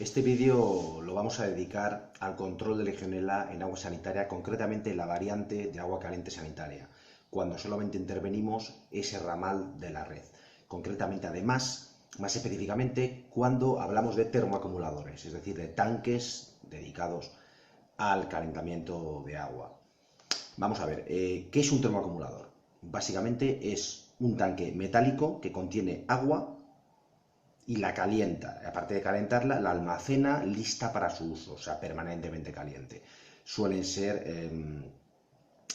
Este vídeo lo vamos a dedicar al control de Legionela en agua sanitaria, concretamente en la variante de agua caliente sanitaria, cuando solamente intervenimos ese ramal de la red. Concretamente, además, más específicamente, cuando hablamos de termoacumuladores, es decir, de tanques dedicados al calentamiento de agua. Vamos a ver, ¿qué es un termoacumulador? Básicamente es un tanque metálico que contiene agua y la calienta. Aparte de calentarla, la almacena lista para su uso, o sea, permanentemente caliente. Suelen ser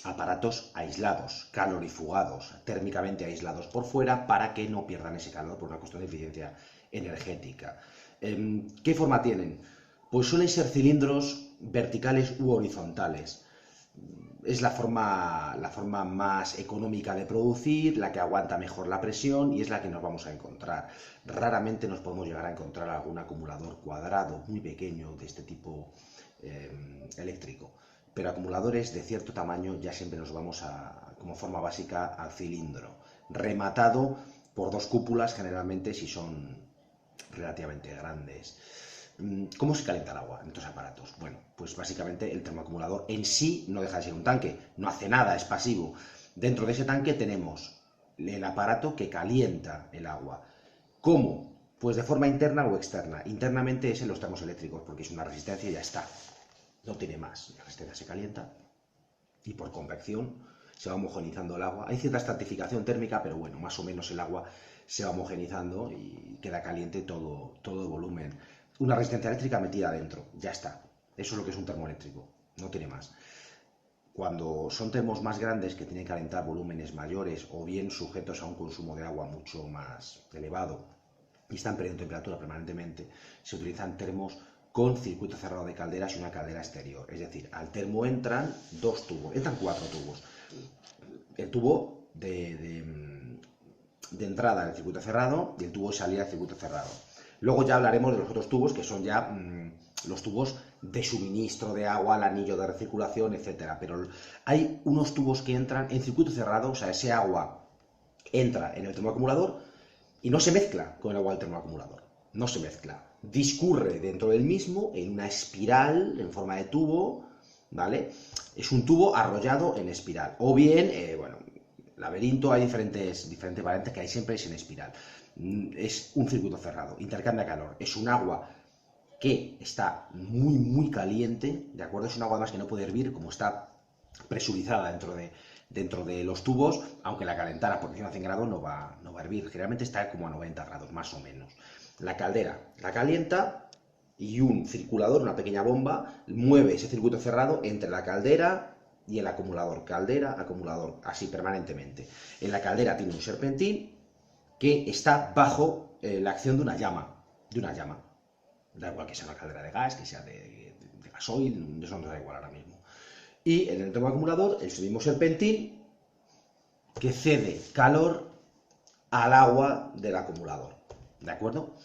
aparatos aislados, calorifugados, térmicamente aislados por fuera para que no pierdan ese calor por una cuestión de eficiencia energética. ¿Qué forma tienen? Pues suelen ser cilindros verticales u horizontales. Es la forma más económica de producir, la que aguanta mejor la presión y es la que nos vamos a encontrar. Raramente nos podemos llegar a encontrar algún acumulador cuadrado muy pequeño de este tipo eléctrico, pero acumuladores de cierto tamaño ya siempre nos vamos como forma básica al cilindro, rematado por dos cúpulas generalmente si son relativamente grandes. ¿Cómo se calienta el agua en estos aparatos? Bueno, pues básicamente el termoacumulador en sí no deja de ser un tanque, no hace nada, es pasivo. Dentro de ese tanque tenemos el aparato que calienta el agua. ¿Cómo? Pues de forma interna o externa. Internamente es en los termos eléctricos, porque es una resistencia y ya está. No tiene más. La resistencia se calienta y por convección se va homogeneizando el agua. Hay cierta estratificación térmica, pero bueno, más o menos el agua se va homogeneizando y queda caliente todo el volumen. Una resistencia eléctrica metida adentro, ya está. Eso es lo que es un termoeléctrico, no tiene más. Cuando son termos más grandes que tienen que calentar volúmenes mayores o bien sujetos a un consumo de agua mucho más elevado y están perdiendo temperatura permanentemente, se utilizan termos con circuito cerrado de calderas y una caldera exterior. Es decir, al termo entran dos tubos, entran cuatro tubos. El tubo de entrada del circuito cerrado y el tubo de salida del circuito cerrado. Luego ya hablaremos de los otros tubos, que son ya los tubos de suministro de agua, el anillo de recirculación, etcétera. Pero hay unos tubos que entran en circuito cerrado, o sea, ese agua entra en el termoacumulador y no se mezcla con el agua del termoacumulador. No se mezcla. Discurre dentro del mismo en una espiral en forma de tubo, ¿vale? Es un tubo arrollado en espiral. O bien, bueno, laberinto, hay diferentes variantes que hay siempre es en espiral. Es un circuito cerrado, intercambia calor, es un agua que está muy caliente, ¿de acuerdo? Es un agua además que no puede hervir, como está presurizada dentro de los tubos, aunque la calentara por encima de 100 grados no va a hervir, generalmente está como a 90 grados, más o menos. La caldera la calienta y un circulador, una pequeña bomba, mueve ese circuito cerrado entre la caldera y el acumulador, caldera, acumulador, así permanentemente. En la caldera tiene un serpentín que está bajo la acción de una llama, da igual que sea una caldera de gas, que sea de gasoil, eso no da igual ahora mismo. Y en el termoacumulador, el mismo serpentín que cede calor al agua del acumulador, ¿de acuerdo?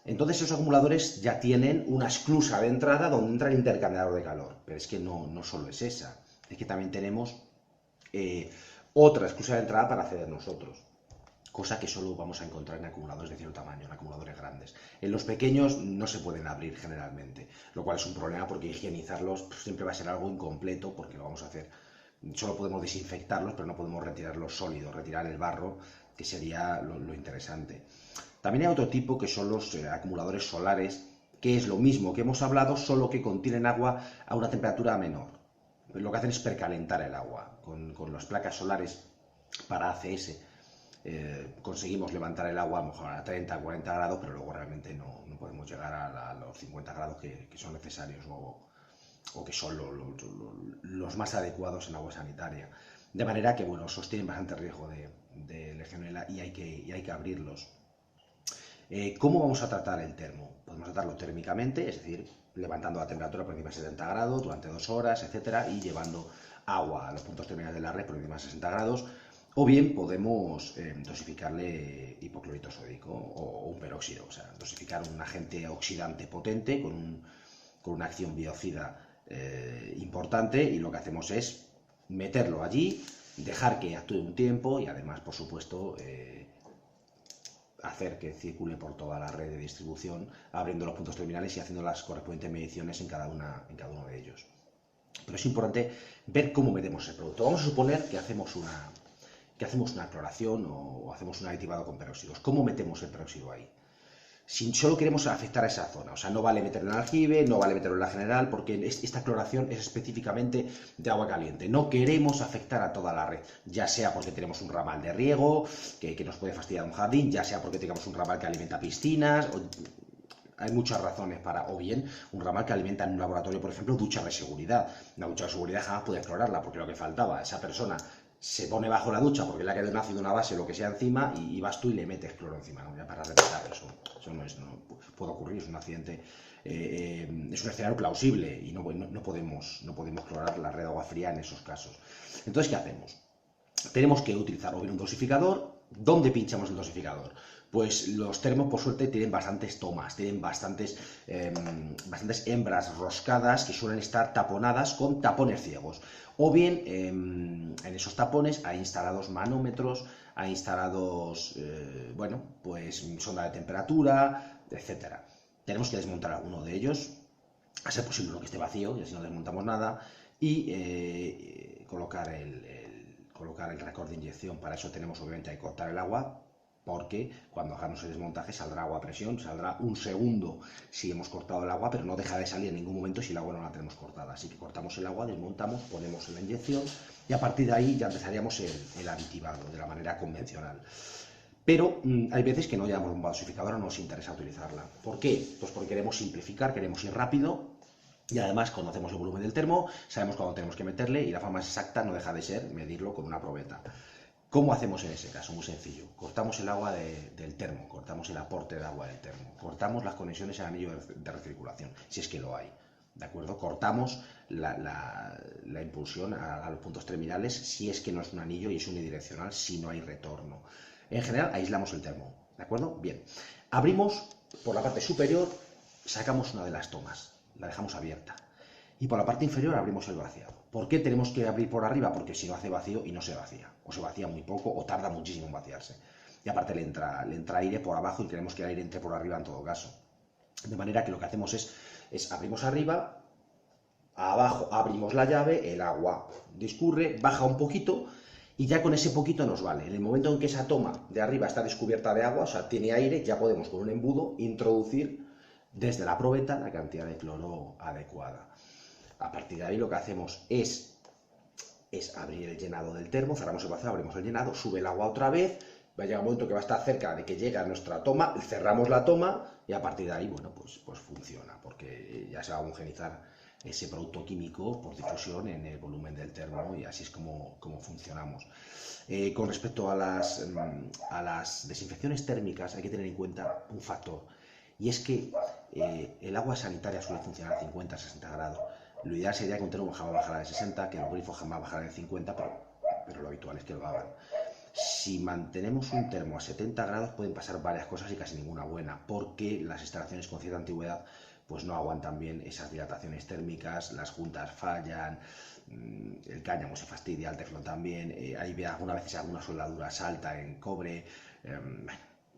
Entonces esos acumuladores ya tienen una esclusa de entrada donde entra el intercambiador de calor, pero es que no solo es esa, es que también tenemos otra esclusa de entrada para acceder nosotros, cosa que solo vamos a encontrar en acumuladores de cierto tamaño, en acumuladores grandes. En los pequeños no se pueden abrir generalmente, lo cual es un problema porque higienizarlos siempre va a ser algo incompleto porque lo vamos a hacer. Solo podemos desinfectarlos, pero no podemos retirar los sólidos, retirar el barro, que sería lo interesante. También hay otro tipo que son los acumuladores solares, que es lo mismo que hemos hablado, solo que contienen agua a una temperatura menor. Lo que hacen es precalentar el agua. Con las placas solares para ACS conseguimos levantar el agua a lo mejor a 30, 40 grados, pero luego realmente no podemos llegar a los 50 grados que son necesarios o que son los más adecuados en agua sanitaria. De manera que, bueno, sostienen bastante riesgo de Legionela y hay que abrirlos. ¿Cómo vamos a tratar el termo? Podemos tratarlo térmicamente, es decir, levantando la temperatura por encima de 70 grados durante 2 horas, etcétera, y llevando agua a los puntos terminales de la red por encima de 60 grados. O bien podemos dosificarle hipoclorito sódico o un peróxido, o sea, dosificar un agente oxidante potente con una acción biocida importante, y lo que hacemos es meterlo allí, dejar que actúe un tiempo y además, por supuesto, hacer que circule por toda la red de distribución, abriendo los puntos terminales y haciendo las correspondientes mediciones en cada uno de ellos. Pero es importante ver cómo metemos el producto. Vamos a suponer que hacemos una cloración o hacemos un aditivado con peróxidos. ¿Cómo metemos el peróxido ahí? Si solo queremos afectar a esa zona, o sea, no vale meterlo en el aljibe, no vale meterlo en la general, porque esta cloración es específicamente de agua caliente. No queremos afectar a toda la red, ya sea porque tenemos un ramal de riego que nos puede fastidiar un jardín, ya sea porque tengamos un ramal que alimenta piscinas, hay muchas razones para, o bien un ramal que alimenta en un laboratorio, por ejemplo, duchas de seguridad. Una ducha de seguridad jamás puede clorarla, porque lo que faltaba, esa persona se pone bajo la ducha porque le ha quedado un ácido, una base, lo que sea encima, y vas tú y le metes cloro encima, ¿no? Ya para repetir eso no puede ocurrir, es un accidente, es un escenario plausible y no podemos clorar la red de agua fría en esos casos. Entonces, ¿qué hacemos? Tenemos que utilizar o bien un dosificador. ¿Dónde pinchamos el dosificador? Pues los termos, por suerte, tienen bastantes tomas, tienen bastantes hembras roscadas que suelen estar taponadas con tapones ciegos. O bien, en esos tapones hay instalados manómetros, hay instalados, pues sonda de temperatura, etcétera. Tenemos que desmontar alguno de ellos, a ser posible uno que esté vacío, y así no desmontamos nada, y colocar el récord de inyección. Para eso tenemos obviamente que cortar el agua, porque cuando hagamos el desmontaje saldrá agua a presión, saldrá un segundo si hemos cortado el agua, pero no deja de salir en ningún momento si el agua no la tenemos cortada. Así que cortamos el agua, desmontamos, ponemos la inyección y a partir de ahí ya empezaríamos el aditivado de la manera convencional. Pero hay veces que no llevamos un dosificador, no nos interesa utilizarla. ¿Por qué? Pues porque queremos simplificar, queremos ir rápido. Y además conocemos el volumen del termo, sabemos cuándo tenemos que meterle y la forma exacta no deja de ser medirlo con una probeta. ¿Cómo hacemos en ese caso? Muy sencillo. Cortamos el agua del termo, cortamos el aporte de agua del termo, cortamos las conexiones al anillo de recirculación, si es que lo hay. ¿De acuerdo? Cortamos la impulsión a los puntos terminales si es que no es un anillo y es unidireccional, si no hay retorno. En general, aislamos el termo. ¿De acuerdo? Bien. Abrimos por la parte superior, sacamos una de las tomas, la dejamos abierta. Y por la parte inferior abrimos el vaciado. ¿Por qué tenemos que abrir por arriba? Porque si no hace vacío y no se vacía. O se vacía muy poco o tarda muchísimo en vaciarse. Y aparte le entra aire por abajo y queremos que el aire entre por arriba en todo caso. De manera que lo que hacemos es abrimos arriba, abajo abrimos la llave, el agua discurre, baja un poquito y ya con ese poquito nos vale. En el momento en que esa toma de arriba está descubierta de agua, o sea, tiene aire, ya podemos con un embudo introducir desde la probeta la cantidad de cloro adecuada. A partir de ahí lo que hacemos es abrir el llenado del termo, cerramos el vacío, abrimos el llenado, sube el agua otra vez, va a llegar un momento que va a estar cerca de que llegue a nuestra toma, cerramos la toma y a partir de ahí, bueno, pues funciona, porque ya se va a homogenizar ese producto químico por difusión en el volumen del termo y así es como funcionamos. Con respecto a las desinfecciones térmicas hay que tener en cuenta un factor, y es que el agua sanitaria suele funcionar a 50-60 grados. Lo ideal sería que un termo jamás bajara de 60, que los grifos jamás bajaran de 50, pero lo habitual es que lo hagan. Si mantenemos un termo a 70 grados pueden pasar varias cosas y casi ninguna buena, porque las instalaciones con cierta antigüedad pues no aguantan bien esas dilataciones térmicas, las juntas fallan, el cáñamo se fastidia, el teflón también, hay algunas veces alguna soldadura salta en cobre,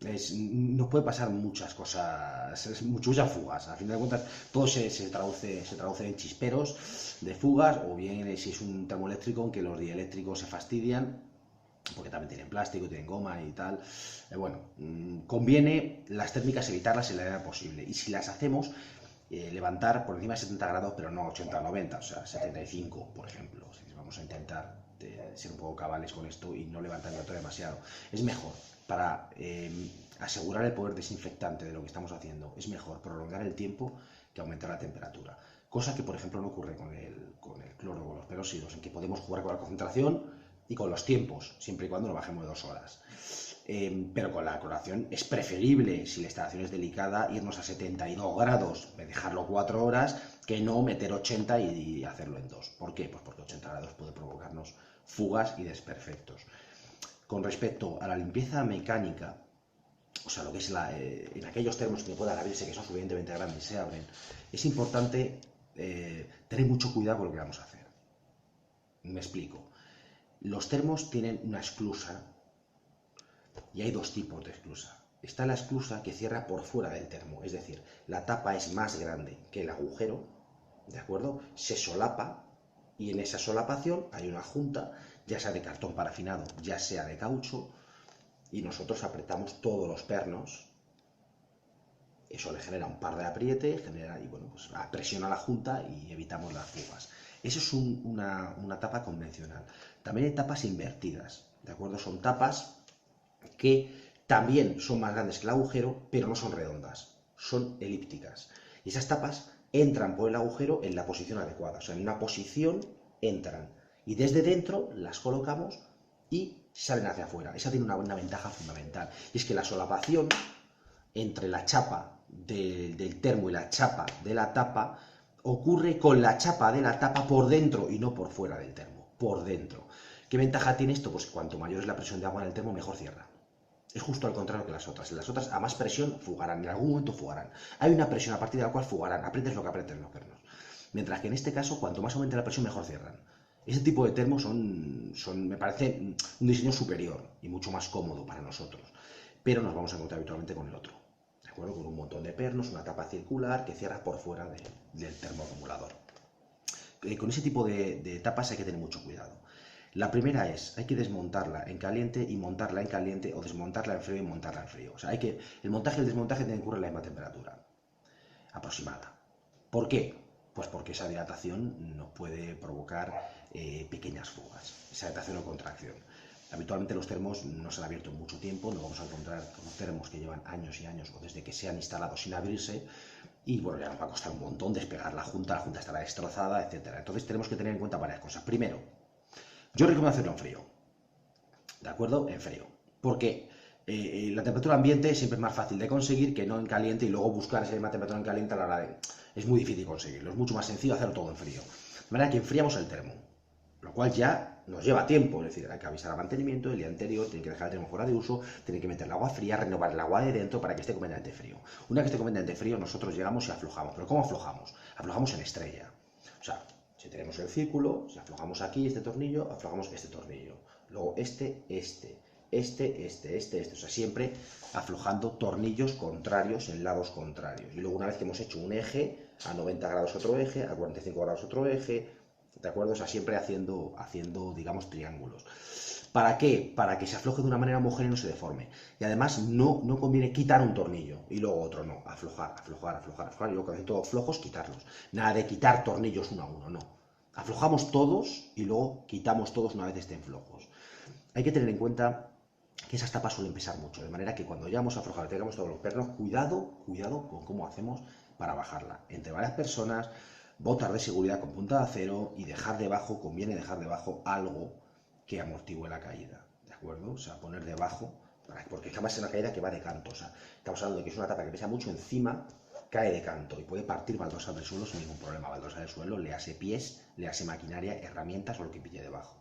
nos puede pasar muchas cosas, muchas fugas. Al fin de cuentas, todo se traduce en chisperos de fugas, o bien si es un termoeléctrico en que los dieléctricos se fastidian, porque también tienen plástico, tienen goma y tal. Conviene las térmicas evitarlas en la medida posible. Y si las hacemos, levantar por encima de 70 grados, pero no 80 o 90, o sea, 75, por ejemplo. Vamos a intentar ser un poco cabales con esto y no levantar demasiado. Es mejor. Para asegurar el poder desinfectante de lo que estamos haciendo, es mejor prolongar el tiempo que aumentar la temperatura. Cosa que, por ejemplo, no ocurre con el cloro o los peróxidos, en que podemos jugar con la concentración y con los tiempos, siempre y cuando lo bajemos de 2 horas. Pero con la cloración es preferible, si la instalación es delicada, irnos a 72 grados, dejarlo 4 horas, que no meter 80 y hacerlo en 2. ¿Por qué? Pues porque 80 grados puede provocarnos fugas y desperfectos. Con respecto a la limpieza mecánica, o sea, lo que es en aquellos termos que puedan abrirse, que son suficientemente grandes y se abren, es importante tener mucho cuidado con lo que vamos a hacer. Me explico. Los termos tienen una esclusa y hay dos tipos de esclusa. está la esclusa que cierra por fuera del termo, es decir, la tapa es más grande que el agujero, ¿de acuerdo? Se solapa y en esa solapación hay una junta, ya sea de cartón parafinado, ya sea de caucho, y nosotros apretamos todos los pernos. Eso le genera un par de apriete, y bueno, pues presiona la junta y evitamos las fugas. Eso es una tapa convencional. También hay tapas invertidas, ¿de acuerdo? Son tapas que también son más grandes que el agujero, pero no son redondas, son elípticas. Y esas tapas entran por el agujero en la posición adecuada, o sea, en una posición entran. Y desde dentro las colocamos y salen hacia afuera. Esa tiene una ventaja fundamental. Y es que la solapación entre la chapa del termo y la chapa de la tapa ocurre con la chapa de la tapa por dentro y no por fuera del termo, por dentro. ¿Qué ventaja tiene esto? Pues cuanto mayor es la presión de agua en el termo, mejor cierra. Es justo al contrario que las otras. Las otras a más presión fugarán, en algún momento fugarán. Hay una presión a partir de la cual fugarán, aprietes lo que apretes los pernos. Mientras que en este caso, cuanto más aumente la presión, mejor cierran. Ese tipo de termos me parece un diseño superior y mucho más cómodo para nosotros. Pero nos vamos a encontrar habitualmente con el otro. ¿De acuerdo? Con un montón de pernos, una tapa circular que cierra por fuera del termoacumulador. Con ese tipo de tapas hay que tener mucho cuidado. La primera es, hay que desmontarla en caliente y montarla en caliente, o desmontarla en frío y montarla en frío. O sea, el montaje y el desmontaje tienen que ocurrir a la misma temperatura aproximada. ¿Por qué? Pues porque esa dilatación nos puede provocar pequeñas fugas, esa dilatación o contracción. Habitualmente los termos no se han abierto en mucho tiempo, nos vamos a encontrar con termos que llevan años y años o desde que se han instalado sin abrirse, y bueno, ya nos va a costar un montón despegar la junta estará destrozada, etc. Entonces tenemos que tener en cuenta varias cosas. Primero, yo recomiendo hacerlo en frío, ¿de acuerdo? En frío, porque la temperatura ambiente siempre es más fácil de conseguir que no en caliente, y luego buscar esa misma temperatura en caliente a la hora de... Es muy difícil conseguirlo, es mucho más sencillo hacerlo todo en frío. De manera que enfriamos el termo, lo cual ya nos lleva tiempo, es decir, hay que avisar a mantenimiento el día anterior, tiene que dejar el termo fuera de uso, tiene que meter el agua fría, renovar el agua de dentro para que esté completamente frío. Una vez que esté completamente frío, nosotros llegamos y aflojamos. ¿Pero cómo aflojamos? Aflojamos en estrella. O sea, si tenemos el círculo, si aflojamos aquí este tornillo, aflojamos este tornillo. Luego este. O sea, siempre aflojando tornillos contrarios en lados contrarios. Y luego una vez que hemos hecho un eje, a 90 grados otro eje, a 45 grados otro eje, ¿de acuerdo? O sea, siempre haciendo digamos, triángulos. ¿Para qué? Para que se afloje de una manera homogénea y no se deforme. Y además no conviene quitar un tornillo y luego otro, no. Aflojar. Y luego que hacen todos flojos, quitarlos. Nada de quitar tornillos uno a uno, no. Aflojamos todos y luego quitamos todos una vez estén flojos. Hay que tener en cuenta que esas tapas suelen pesar mucho, de manera que cuando ya hemos aflojado y tengamos todos los pernos, cuidado con cómo hacemos para bajarla. Entre varias personas, botas de seguridad con punta de acero, y conviene dejar debajo algo que amortigue la caída, ¿de acuerdo? O sea, poner debajo, porque jamás es una caída que va de canto, o sea, estamos hablando de que es una tapa que pesa mucho encima, cae de canto y puede partir baldosas del suelo sin ningún problema. Baldosas del suelo, le hace pies, le hace maquinaria, herramientas o lo que pille debajo.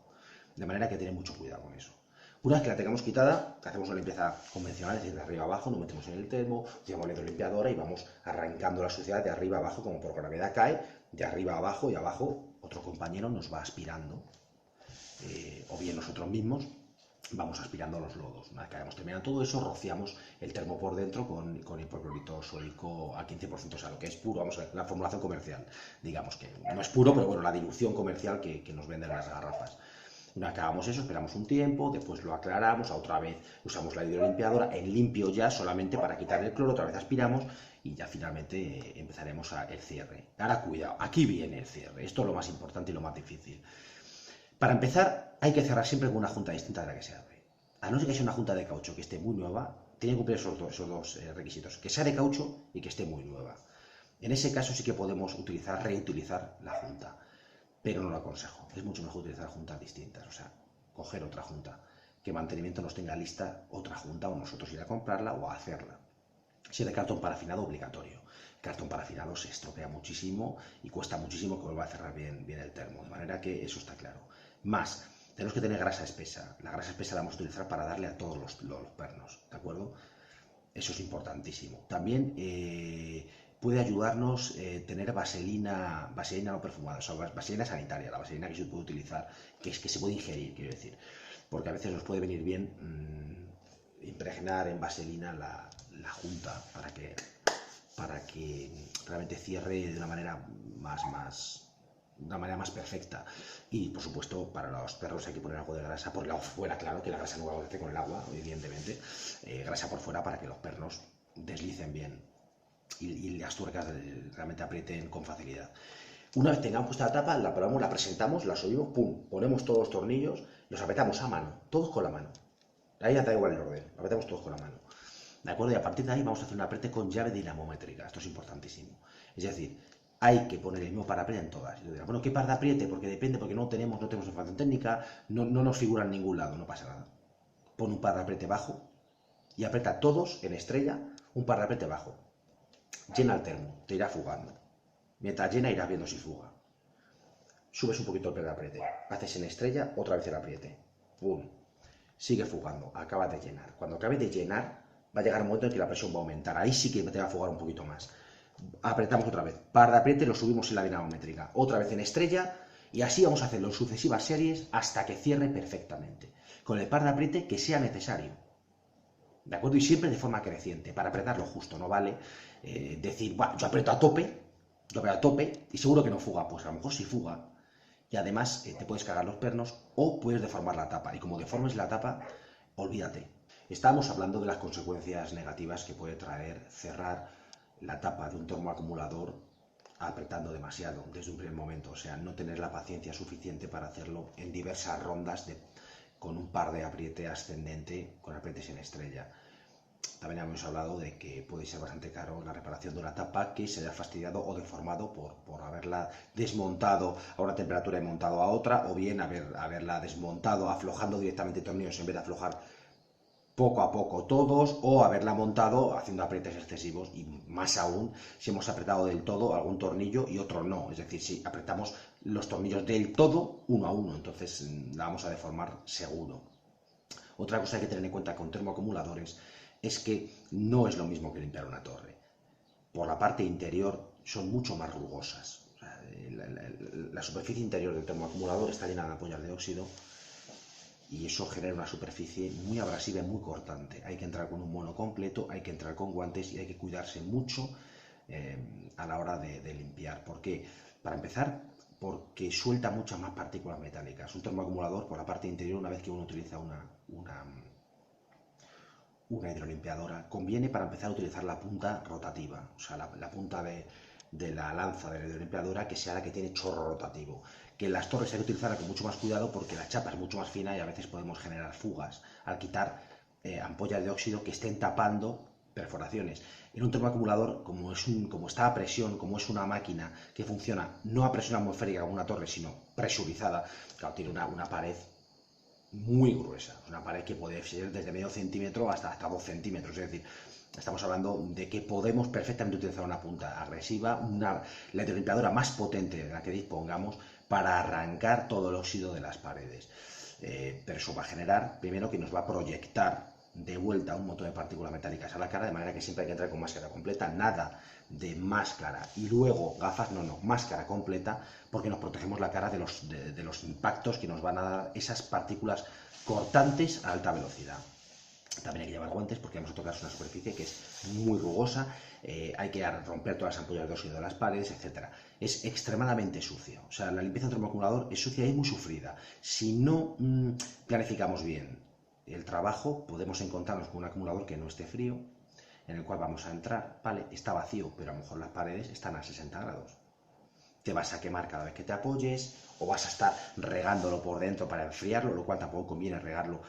De manera que tener mucho cuidado con eso. Una vez que la tengamos quitada, hacemos una limpieza convencional, es decir, de arriba abajo, nos metemos en el termo, utilizamos la hidrolimpiadora y vamos arrancando la suciedad de arriba abajo, como por gravedad cae, de arriba abajo, y abajo otro compañero nos va aspirando, o bien nosotros mismos vamos aspirando los lodos. Una vez que hayamos terminado todo eso, rociamos el termo por dentro con hipoclorito sódico al 15%, o sea, lo que es puro, vamos a ver, la formulación comercial, digamos que no es puro, pero bueno, la dilución comercial que nos venden las garrafas. Una vez que hagamos eso, esperamos un tiempo, después lo aclaramos, otra vez usamos la hidrolimpiadora, en limpio ya solamente para quitar el cloro, otra vez aspiramos y ya finalmente empezaremos el cierre. Ahora cuidado, aquí viene el cierre, esto es lo más importante y lo más difícil. Para empezar, hay que cerrar siempre con una junta distinta de la que se abre. A no ser que sea una junta de caucho que esté muy nueva, tiene que cumplir esos dos requisitos, que sea de caucho y que esté muy nueva. En ese caso sí que podemos reutilizar la junta, pero no lo aconsejo. Es mucho mejor utilizar juntas distintas, o sea, coger otra junta, que mantenimiento nos tenga lista otra junta, o nosotros ir a comprarla o a hacerla. Si es de cartón parafinado, obligatorio. El cartón parafinado se estropea muchísimo y cuesta muchísimo que vuelva a cerrar bien el termo, de manera que eso está claro. Más, tenemos que tener grasa espesa. La grasa espesa la vamos a utilizar para darle a todos los pernos, ¿de acuerdo? Eso es importantísimo. También puede ayudarnos tener vaselina no perfumada, o sea, vaselina sanitaria, la vaselina que se puede utilizar, que se puede ingerir, quiero decir, porque a veces nos puede venir bien impregnar en vaselina la junta para que realmente cierre de una manera más perfecta. Y por supuesto, para los perros hay que poner algo de grasa por el lado fuera, claro, que la grasa no va a hacer con el agua, evidentemente. Grasa por fuera para que los perros deslicen bien y las tuercas realmente aprieten con facilidad. Una vez tengamos puesta la tapa, la probamos, la presentamos, la subimos, pum, ponemos todos los tornillos, los apretamos a mano, todos con la mano. Ahí ya da igual el orden, lo apretamos todos con la mano. ¿De acuerdo? Y a partir de ahí vamos a hacer un apriete con llave dinamométrica. Esto es importantísimo. Es decir, hay que poner el mismo par de apriete en todas. Y yo digo, bueno, ¿qué par de apriete? Porque depende, porque no tenemos información técnica, no nos figura en ningún lado, no pasa nada. Pon un par de apriete bajo y aprieta todos en estrella, un par de apriete bajo. Llena el termo, te irá fugando. Mientras llena irás viendo si fuga. Subes un poquito el par de apriete, haces en estrella, otra vez el apriete. ¡Pum! Sigue fugando, acaba de llenar. Cuando acabe de llenar, va a llegar un momento en que la presión va a aumentar. Ahí sí que te va a fugar un poquito más. Apretamos otra vez. Par de apriete, lo subimos en la dinamométrica. Otra vez en estrella. Y así vamos a hacerlo en sucesivas series hasta que cierre perfectamente. Con el par de apriete que sea necesario. ¿De acuerdo? Y siempre de forma creciente, para apretarlo justo. No vale decir, bueno, yo aprieto a tope y seguro que no fuga. Pues a lo mejor sí fuga. Y además te puedes cagar los pernos o puedes deformar la tapa. Y como deformes la tapa, olvídate. Estamos hablando de las consecuencias negativas que puede traer cerrar la tapa de un termoacumulador apretando demasiado desde un primer momento. O sea, no tener la paciencia suficiente para hacerlo en diversas rondas con un par de apriete ascendente, con aprietes en estrella. También hemos hablado de que puede ser bastante caro la reparación de una tapa que se haya fastidiado o deformado por haberla desmontado a una temperatura y montado a otra, o bien haberla desmontado aflojando directamente tornillos en vez de aflojar poco a poco todos, o haberla montado haciendo aprietes excesivos, y más aún si hemos apretado del todo algún tornillo y otro no, es decir, si apretamos los tornillos del todo uno a uno, entonces la vamos a deformar seguro. Otra cosa que hay que tener en cuenta con termoacumuladores es que no es lo mismo que limpiar una torre. Por la parte interior son mucho más rugosas. O sea, la superficie interior del termoacumulador está llena de ampollas de óxido y eso genera una superficie muy abrasiva y muy cortante. Hay que entrar con un mono completo, hay que entrar con guantes y hay que cuidarse mucho a la hora de limpiar. ¿Por qué? Para empezar, porque suelta muchas más partículas metálicas. Un termoacumulador, por la parte interior, una vez que uno utiliza una hidrolimpiadora, conviene para empezar a utilizar la punta rotativa, o sea, la punta de la lanza de la hidrolimpiadora que sea la que tiene chorro rotativo. Que en las torres hay que utilizarla con mucho más cuidado porque la chapa es mucho más fina y a veces podemos generar fugas al quitar ampollas de óxido que estén tapando perforaciones. En un termoacumulador, como está a presión, como es una máquina que funciona no a presión atmosférica como una torre, sino presurizada, claro, tiene una pared muy gruesa, una pared que puede ser desde medio centímetro hasta 2 centímetros, es decir, estamos hablando de que podemos perfectamente utilizar una punta agresiva, la hidrolimpiadora más potente de la que dispongamos para arrancar todo el óxido de las paredes. Pero eso va a generar, primero, que nos va a proyectar de vuelta un montón de partículas metálicas a la cara, de manera que siempre hay que entrar con máscara completa, nada de máscara y luego gafas, no, máscara completa, porque nos protegemos la cara de los impactos que nos van a dar esas partículas cortantes a alta velocidad. También hay que llevar guantes porque vamos a tocar una superficie que es muy rugosa, hay que romper todas las ampollas de óxido de las paredes, etc. Es extremadamente sucio, o sea, la limpieza de un termoacumulador es sucia y muy sufrida. Si no planificamos bien el trabajo, podemos encontrarnos con un acumulador que no esté frío, en el cual vamos a entrar, vale, está vacío, pero a lo mejor las paredes están a 60 grados. Te vas a quemar cada vez que te apoyes, o vas a estar regándolo por dentro para enfriarlo, lo cual tampoco conviene regarlo,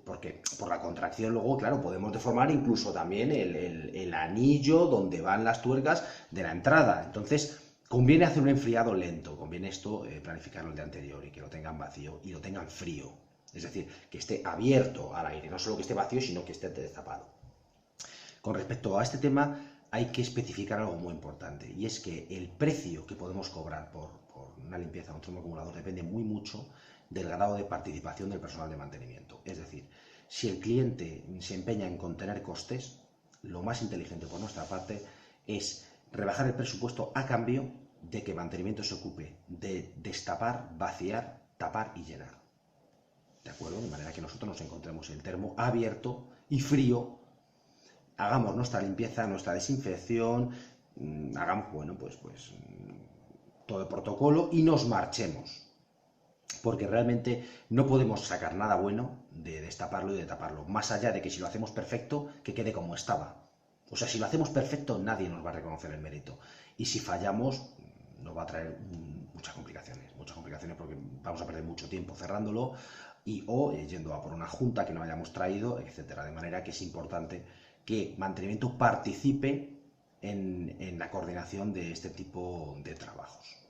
porque por la contracción luego, claro, podemos deformar incluso también el anillo donde van las tuercas de la entrada. Entonces, conviene hacer un enfriado lento, conviene esto planificarlo el día anterior y que lo tengan vacío y lo tengan frío. Es decir, que esté abierto al aire, no solo que esté vacío, sino que esté destapado. Con respecto a este tema, hay que especificar algo muy importante, y es que el precio que podemos cobrar por una limpieza de un termoacumulador depende muy mucho del grado de participación del personal de mantenimiento. Es decir, si el cliente se empeña en contener costes, lo más inteligente por nuestra parte es rebajar el presupuesto a cambio de que mantenimiento se ocupe de destapar, vaciar, tapar y llenar. ¿De acuerdo? De manera que nosotros nos encontremos el termo abierto y frío, hagamos nuestra limpieza, nuestra desinfección, hagamos, bueno, pues todo el protocolo y nos marchemos. Porque realmente no podemos sacar nada bueno de destaparlo y de taparlo, más allá de que si lo hacemos perfecto, que quede como estaba. O sea, si lo hacemos perfecto, nadie nos va a reconocer el mérito. Y si fallamos, nos va a traer muchas complicaciones porque vamos a perder mucho tiempo cerrándolo o yendo a por una junta que no hayamos traído, etcétera. De manera que es importante que mantenimiento participe en la coordinación de este tipo de trabajos.